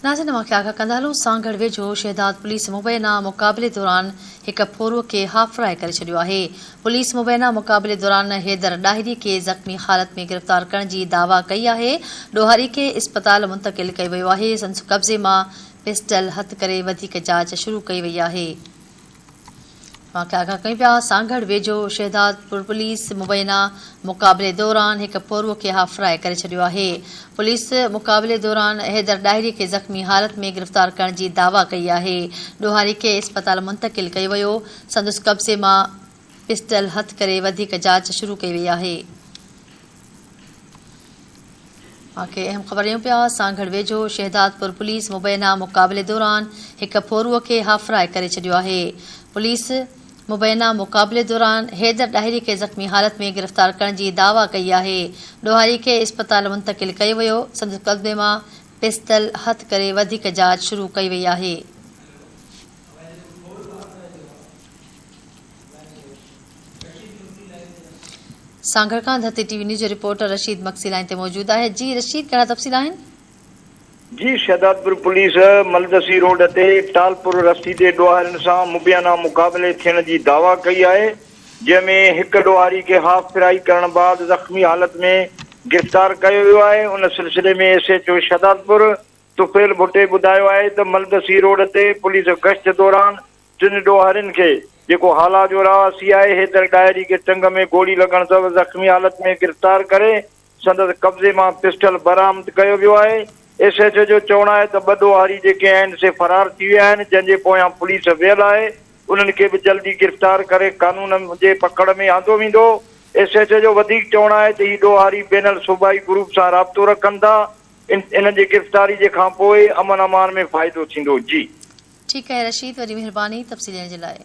नाज़रीन मूंखे आगाह कंदा हलूं सांगड़ वेझो शहदाद पुलिस मुबैना मुक़ाबले दौरान एक फोरुअ खे हाफ़राए करे छॾियो आहे। पुलिस मुबैना मुक़ाबले दौरान हैदर डाहिरी खे ज़ख़्मी हालत में गिरफ़्तार करण जी दावा कई आहे। ॾोहारी खे इस्पताल मुंतक़िल कयो वियो आहे। संदसि कब्ज़े मां पिस्टल हथ करे वधीक जांच शुरू कई वई आहे। मूंखे आगाह कयूं पिया सांगड़ वेझो शहदादपुर पुलिस मुबैना मुक़ाबले दौरान एक फोरुअ खे हाफ़राए करे छॾियो आहे। पुलिस मुक़ाबले दौरान हैदर डाहिरी खे ज़ख़्मी हालत में गिरफ़्तार करण जी दावा कई आहे। ॾोहारी खे इस्पताल मुंतक़िल कयो वियो। संदसि कब्ज़े मां पिस्टल हथ करे वधीक जांच शुरू कई वई आहे। मूंखे अहम ख़बर ॾियूं पिया सांगड़ वेझो शहदादपुर पुलिस मुबैना मुक़ाबले दौरान एक फोरुअ खे हाफ़राए करे छॾियो आहे। पुलिस मुबैना मुक़ाबले दौरान हैदर डाहिरी खे ज़ख़्मी हालत में गिरफ़्तार करण जी दावा कई आहे। ॾोहारी खे इस्पताल मुंतक़िल कयो वियो। संदसि कब्ज़े मां पिस्टल हथ करे वधीक जांच शुरू कई वई आहे। सांगड़ खां धरती टीवी न्यूज़ जो रिपोर्टर रशीद मक्सी लाइन ते मौजूद है। जी रशीद, कहिड़ा तफ़सील आहिनि? जी, शहदादपुर पुलिस मलदसी रोड ते टालपुर रस्ती ते ॾोहारियुनि सां मुबैना मुक़ाबले थियण जी दावा कई आहे, जंहिंमें हिकु ॾोहारी खे हाफ फिराई करण बाद ज़ख़्मी हालत में गिरफ़्तार कयो वियो आहे। उन सिलसिले में SHO शहदादपुर तुफ़ैल भुट्टे ॿुधायो आहे त मलदसी रोड ते पुलिस गश्त दौरान टिनि ॾोहारियुनि खे जेको हाला जो रहासी आहे हैदर डाहिरी खे टंग में गोली लॻण सबबि ज़ख़्मी हालत में गिरफ़्तार करे संदसि कब्ज़े मां पिस्टल बरामद कयो वियो आहे। SHO जो चवणु आहे त ॿ ॾोहारी जेके आहिनि से फरार थी विया आहिनि, जंहिंजे पोयां पुलिस वियल आहे। उन्हनि खे बि जल्दी गिरफ़्तार करे कानून जे पकड़ में आंदो वेंदो। SHO जो वधीक चवणु आहे त ही ॾोहारी बैनल सूबाई ग्रुप सां राब्तो रखनि था। इन जी गिरफ़्तारी जे खां पोइ अमन अमान में फ़ाइदो थींदो। जी ठीकु आहे रशीद, वॾी महिरबानी तफ़सील ॾियण जे लाइ।